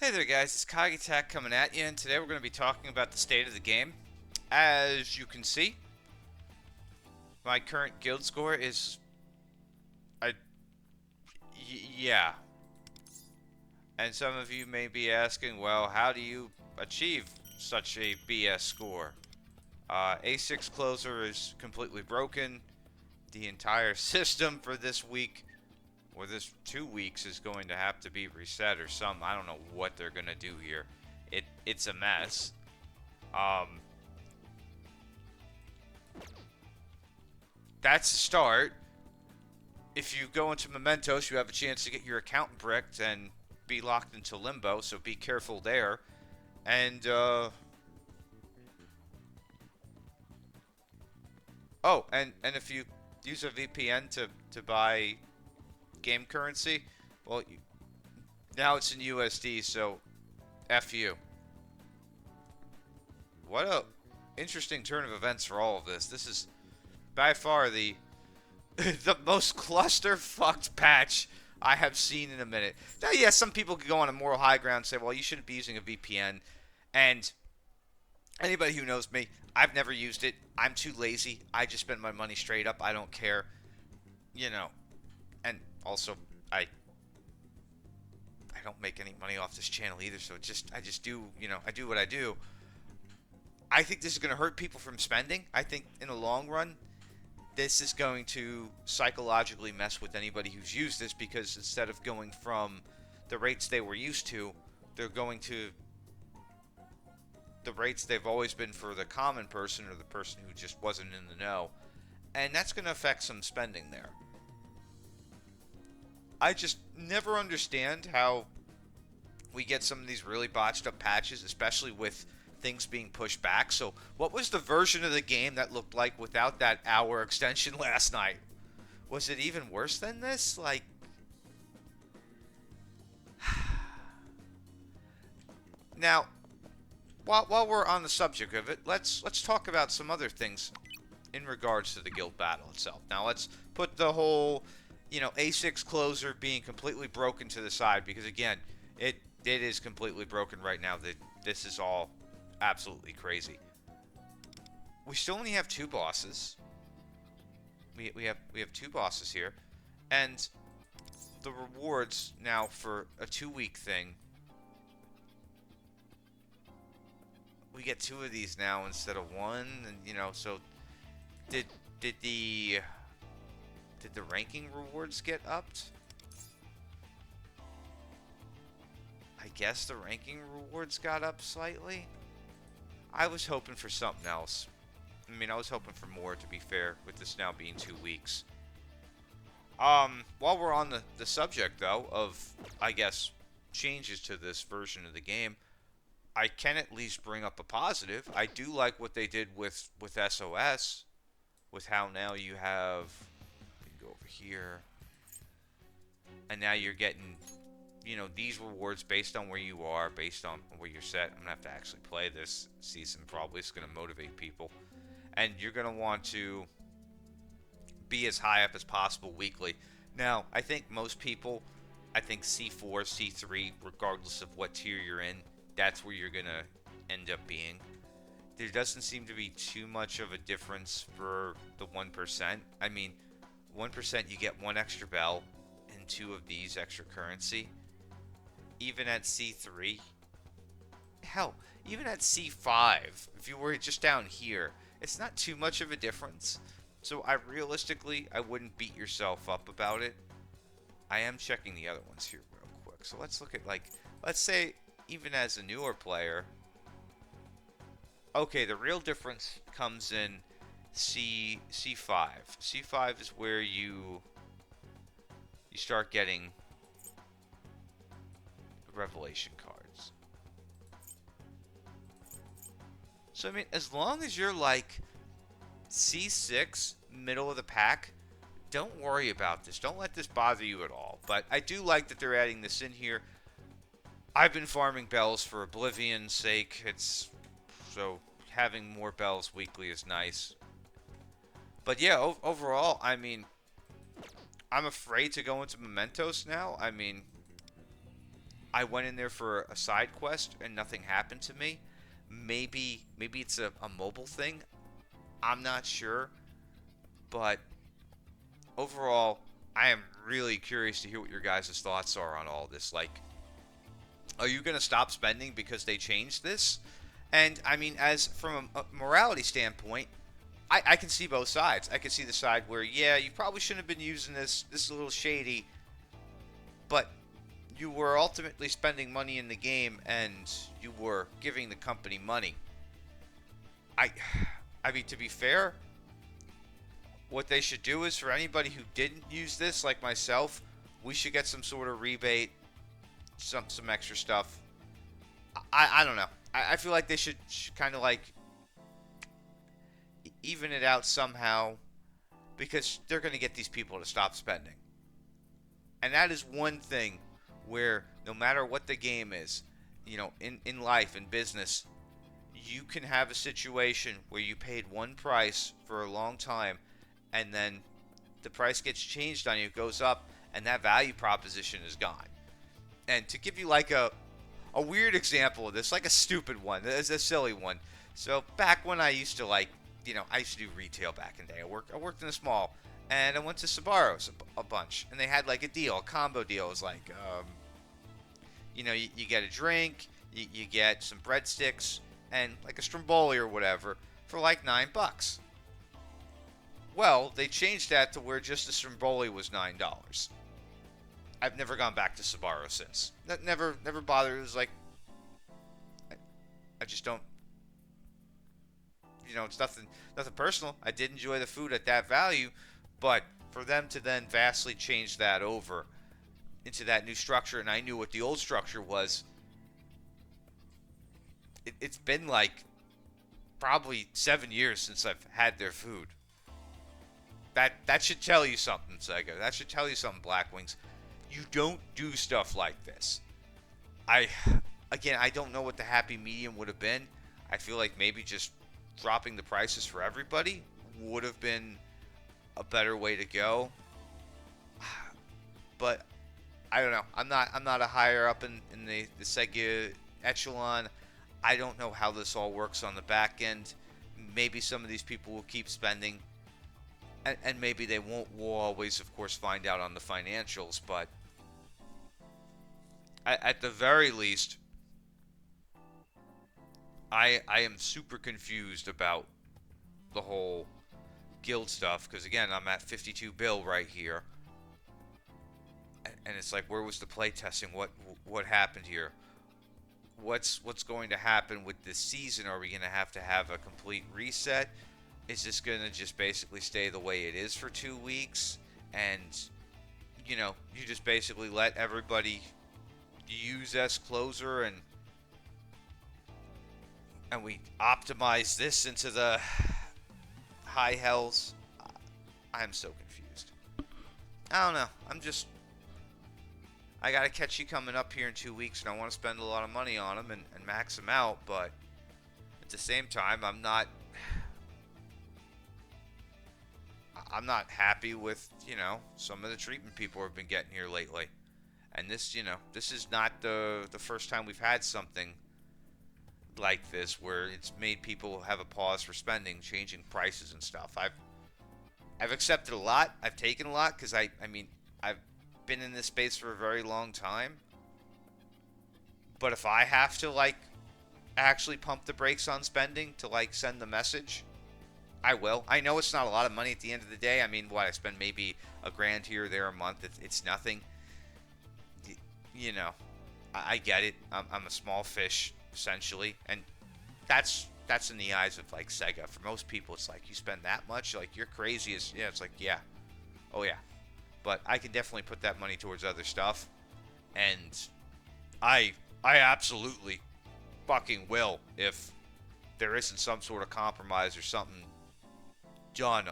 Hey there guys, it's Kagitak coming at you, and today we're going to be talking about the state of the game. As you can see, my current guild score is... I... yeah. And some of you may be asking, well, how do you achieve such a BS score? A6 closer is completely broken. The entire system for this week, or this 2 weeks, is going to have to be reset or something. I don't know what they're going to do here. It's a mess. Um, that's a start. If you go into Mementos, you have a chance to get your account bricked and be locked into limbo, so be careful there. And, oh, and if you use a VPN to buy game currency, well, now it's in USD, so F you. What a interesting turn of events for all of this. This is by far the the most cluster-fucked patch I have seen in a minute. Now, yeah, some people could go on a moral high ground and say, well, you shouldn't be using a VPN. And anybody who knows me, I've never used it. I'm too lazy. I just spend my money straight up. I don't care. You know. And also, I don't make any money off this channel either, so I just do, I do what I do. I think this is going to hurt people from spending. I think in the long run, this is going to psychologically mess with anybody who's used this, because instead of going from the rates they were used to, they're going to the rates they've always been for the common person or the person who just wasn't in the know. And that's going to affect some spending there. I just never understand how we get some of these really botched up patches, especially with things being pushed back. So what was the version of the game that looked like without that hour extension last night? Was it even worse than this? Like, now, while we're on the subject of it, let's talk about some other things in regards to the guild battle itself. Now let's put the whole, A6 closer being completely broken to the side, because again, it is completely broken right now. This is all absolutely crazy. We still only have 2 bosses. We have 2 bosses here, and the rewards now for a 2-week thing. We get 2 of these now instead of 1, and so did the ranking rewards get upped? I guess the ranking rewards got up slightly. I was hoping for something else. I was hoping for more, to be fair, with this now being 2 weeks. While we're on the subject, though, of, I guess, changes to this version of the game, I can at least bring up a positive. I do like what they did with SOS, with how now you have, you can go over here, and now you're getting, these rewards based on where you are, based on where you're set. I'm going to have to actually play this season, probably. It's going to motivate people. And you're going to want to be as high up as possible weekly. Now, I think most people, C4, C3, regardless of what tier you're in, that's where you're going to end up being. There doesn't seem to be too much of a difference for the 1%. 1% you get 1 extra bell and 2 of these extra currency. Even at C3, hell, even at C5, if you were just down here, it's not too much of a difference. So I wouldn't beat yourself up about it. I am checking the other ones here real quick. So let's look at, let's say, even as a newer player, okay, the real difference comes in C5. C5 is where you start getting revelation cards. So as long as you're like C6, middle of the pack, don't worry about this. Don't let this bother you at all. But I do like that they're adding this in here. I've been farming bells for Oblivion's sake. So having more bells weekly is nice. But yeah, overall, I'm afraid to go into Mementos now. I went in there for a side quest and nothing happened to me. Maybe it's a mobile thing. I'm not sure, but overall, I am really curious to hear what your guys' thoughts are on all this. Like, are you going to stop spending because they changed this? And I mean, as from a morality standpoint, I can see both sides. I can see the side where, yeah, you probably shouldn't have been using this. This is a little shady, but you were ultimately spending money in the game and you were giving the company money. I, I mean, to be fair, what they should do is for anybody who didn't use this, like myself, we should get some sort of rebate, some extra stuff. I don't know. I feel like they should kind of like even it out somehow because they're going to get these people to stop spending. And that is one thing where no matter what the game is, in life, in business, you can have a situation where you paid one price for a long time and then the price gets changed on you, it goes up, and that value proposition is gone. And to give you like a weird example of this, like a stupid one, it's a silly one. So back when I used to I used to do retail back in the day. I worked in a mall, and I went to Sbarro's a bunch, and they had like a deal, a combo deal. It was like, you get a drink, you get some breadsticks, and like a stromboli or whatever for like $9. Well, they changed that to where just the stromboli was $9. I've never gone back to Sbarro since. Never bothered. It was like, I just don't. It's nothing personal. I did enjoy the food at that value, but for them to then vastly change that over into that new structure, and I knew what the old structure was. It's been like probably 7 years since I've had their food. That should tell you something, Sega. That should tell you something, Black Wings. You don't do stuff like this. I don't know what the happy medium would have been. I feel like maybe just dropping the prices for everybody would have been a better way to go. But I don't know. I'm not a higher up in the Sega echelon. I don't know how this all works on the back end. Maybe some of these people will keep spending, and maybe they won't. We'll always, of course, find out on the financials. But at the very least, I am super confused about the whole guild stuff because again, I'm at 52 bill right here, and it's like, where was the playtesting? What happened here? What's going to happen with this season? Are we going to have a complete reset? Is this going to just basically stay the way it is for 2 weeks? And, you just basically let everybody use S Closer and we optimize this into the high hells? I'm so confused. I don't know. I got to catch you coming up here in 2 weeks, and I want to spend a lot of money on them and max them out, but at the same time, I'm not happy with, some of the treatment people have been getting here lately. And this is not the first time we've had something like this where it's made people have a pause for spending, changing prices and stuff. I've accepted a lot. I've taken a lot because I mean, I've been in this space for a very long time. But if I have to actually pump the brakes on spending to send the message, I will. I know it's not a lot of money at the end of the day. I mean, I spend maybe $1,000 here or there a month. It's nothing. I get it. I'm a small fish essentially, and that's in the eyes of Sega. For most people, it's like, you spend that much, you're crazy. It's like, yeah, oh yeah, but I can definitely put that money towards other stuff, and I absolutely fucking will if there isn't some sort of compromise or something done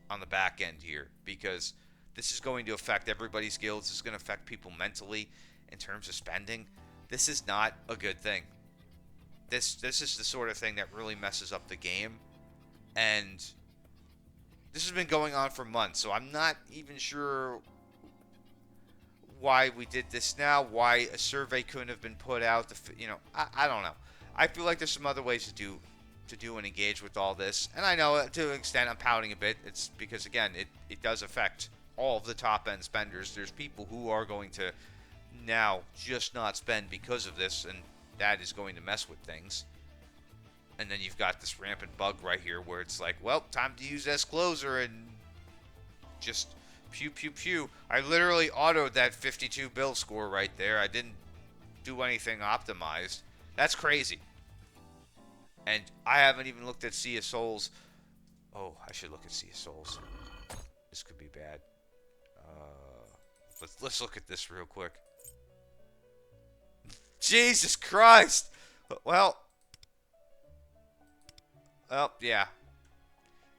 on the back end here, because this is going to affect everybody's guilds. This is going to affect people mentally in terms of spending. This is not a good thing. This is the sort of thing that really messes up the game, and this has been going on for months, so I'm not even sure why we did this now, why a survey couldn't have been put out. I don't know. I feel like there's some other ways to do and engage with all this. And I know to an extent I'm pouting a bit. It's because, again, it does affect all of the top end spenders. There's people who are going to now just not spend because of this, and that is going to mess with things. And then you've got this rampant bug right here where it's like, well, time to use S closer and just pew pew pew. I literally autoed that 52 build score right there. I didn't do anything optimized. That's crazy. And I haven't even looked at Sea of Souls. Oh, I should look at Sea of Souls. This could be bad. Let's look at this real quick. Jesus Christ! Well, yeah.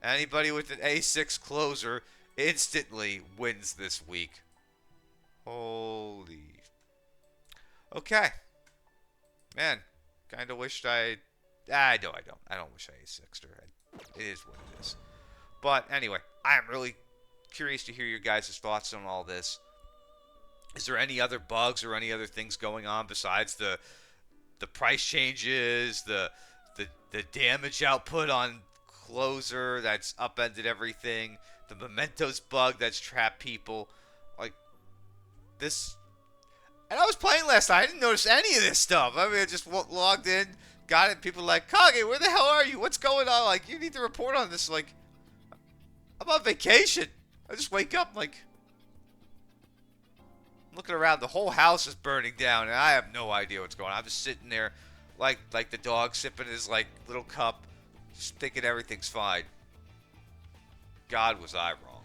Anybody with an A6 closer instantly wins this week. Holy. Okay. Man, kind of wished I don't wish I A6'd her. It is what it is. But anyway, I am really curious to hear your guys' thoughts on all this. Is there any other bugs or any other things going on besides the price changes, the damage output on closer that's upended everything, the mementos bug that's trapped people, like this? And I was playing last night. I didn't notice any of this stuff. I mean, I just logged in, got it. People were like, Kage, where the hell are you? What's going on? Like, you need to report on this. Like, I'm on vacation. I just wake up like, looking around, the whole house is burning down, and I have no idea what's going on. I'm just sitting there, like the dog sipping his like little cup, just thinking everything's fine. God, was I wrong.